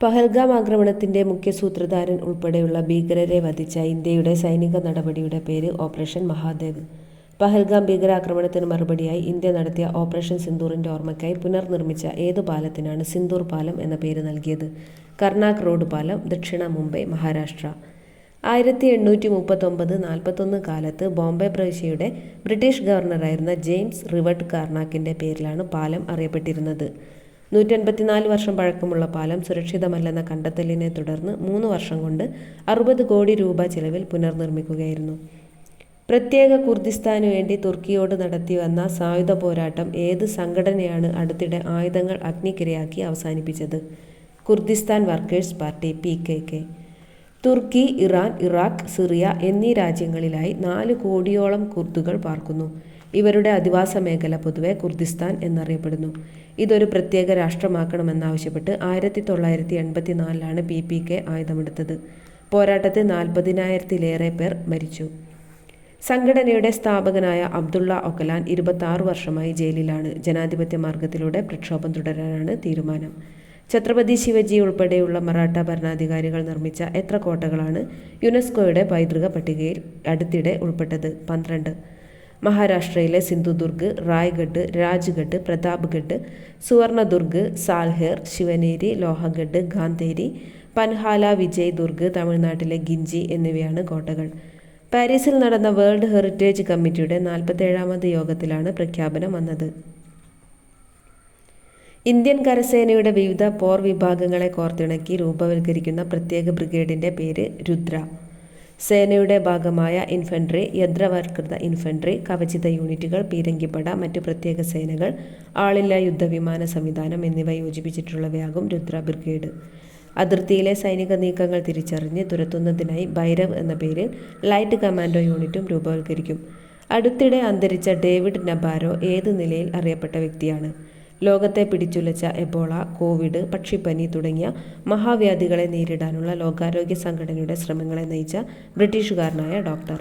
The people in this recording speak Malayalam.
പഹൽഗാം ആക്രമണത്തിന്റെ മുഖ്യ സൂത്രധാരൻ ഉൾപ്പെടെയുള്ള ഭീകരരെ വധിച്ച ഇന്ത്യയുടെ സൈനിക നടപടിയുടെ പേര് ഓപ്പറേഷൻ മഹാദേവ്. പഹൽഗാം ഭീകരാക്രമണത്തിന് മറുപടിയായി ഇന്ത്യ നടത്തിയ ഓപ്പറേഷൻ സിന്ദൂറിന്റെ ഓർമ്മയ്ക്കായി പുനർനിർമ്മിച്ച ഏതു പാലത്തിനാണ് സിന്ദൂർ പാലം എന്ന പേര് നൽകിയത്? കർണാക് റോഡ് പാലം, ദക്ഷിണ മുംബൈ, മഹാരാഷ്ട്ര. 1839-41 കാലത്ത് ബോംബെ പ്രവിശ്യയുടെ ബ്രിട്ടീഷ് ഗവർണറായിരുന്ന ജെയിംസ് റിവട്ട് കാർണാക്കിന്റെ പേരിലാണ് പാലം അറിയപ്പെട്ടിരുന്നത്. 154 വർഷം പഴക്കമുള്ള പാലം സുരക്ഷിതമല്ലെന്ന കണ്ടെത്തലിനെ തുടർന്ന് 3 വർഷം കൊണ്ട് 60 കോടി രൂപ ചിലവിൽ പുനർനിർമ്മിക്കുകയായിരുന്നു. പ്രത്യേക കുർദിസ്ഥാനു വേണ്ടി തുർക്കിയോട് നടത്തിവന്ന സായുധ പോരാട്ടം ഏത് സംഘടനയാണ് അടുത്തിടെ ആയുധങ്ങൾ അഗ്നിക്കിരയാക്കി അവസാനിപ്പിച്ചത്? Kurdistan workers party (PKK). തുർക്കി, ഇറാൻ, ഇറാഖ്, സിറിയ എന്നീ രാജ്യങ്ങളിലായി 4 കോടിയോളം കുർദുകൾ പാർക്കുന്നു. ഇവരുടെ അധിവാസ മേഖല പൊതുവെ കുർദിസ്ഥാൻ എന്നറിയപ്പെടുന്നു. ഇതൊരു പ്രത്യേക രാഷ്ട്രമാക്കണമെന്നാവശ്യപ്പെട്ട് 1984 PPK ആയുധമെടുത്തത്. പോരാട്ടത്തിൽ 40,000-ലേറെ പേർ മരിച്ചു. സംഘടനയുടെ സ്ഥാപകനായ അബ്ദുള്ള ഒക്കലാൻ 26 വർഷമായി ജയിലിലാണ്. ജനാധിപത്യ മാർഗത്തിലൂടെ പ്രക്ഷോഭം തുടരാനാണ് തീരുമാനം. ഛത്രപതി ശിവജി ഉൾപ്പെടെയുള്ള മറാഠ ഭരണാധികാരികൾ നിർമ്മിച്ച എത്ര കോട്ടകളാണ് യുനെസ്കോയുടെ പൈതൃക പട്ടികയിൽ അടുത്തിടെ ഉൾപ്പെട്ടത്? 12. മഹാരാഷ്ട്രയിലെ സിന്ധുദുർഗ്, റായ്ഗഡ്, രാജ്ഗഡ്, പ്രതാപ്ഗഡ്, സുവർണദുർഗ്, സാൽഹേർ, ശിവനേരി, ലോഹഗഡ്, ഗാന്ധേരി, പൻഹാല, വിജയ് ദുർഗ്, തമിഴ്നാട്ടിലെ ഗിഞ്ചി എന്നിവയാണ് കോട്ടകൾ. പാരീസിൽ നടന്ന വേൾഡ് ഹെറിറ്റേജ് കമ്മിറ്റിയുടെ 47ാമത് യോഗത്തിലാണ് പ്രഖ്യാപനം വന്നത്. ഇന്ത്യൻ കരസേനയുടെ വിവിധ പോർ വിഭാഗങ്ങളെ കോർത്തിണക്കി രൂപവൽക്കരിക്കുന്ന പ്രത്യേക ബ്രിഗേഡിന്റെ പേര് രുദ്ര. സേനയുടെ ഭാഗമായ ഇൻഫൻട്രി, യന്ത്രവൽകൃത ഇൻഫൻട്രി, കവചിത യൂണിറ്റുകൾ, പീരങ്കിപ്പട, മറ്റു പ്രത്യേക സേനകൾ, ആളില്ലാ യുദ്ധവിമാന സംവിധാനം എന്നിവ യോജിപ്പിച്ചിട്ടുള്ളവയാകും രുദ്ര ബ്രിഗേഡ്. അതിർത്തിയിലെ സൈനിക നീക്കങ്ങൾ തിരിച്ചറിഞ്ഞ് തുരത്തുന്നതിനായി ഭൈരവ് എന്ന പേരിൽ ലൈറ്റ് കമാൻഡോ യൂണിറ്റും രൂപവൽക്കരിക്കും. അടുത്തിടെ അന്തരിച്ച ഡേവിഡ് നബാരോ ഏത് നിലയിൽ അറിയപ്പെട്ട വ്യക്തിയാണ്? ലോകത്തെ പിടിച്ചുലച്ച എബോള, കോവിഡ്, പക്ഷിപ്പനി തുടങ്ങിയ മഹാവ്യാധികളെ നേരിടാനുള്ള ലോകാരോഗ്യ സംഘടനയുടെ ശ്രമങ്ങളെ നയിച്ച ബ്രിട്ടീഷുകാരനായ ഡോക്ടർ.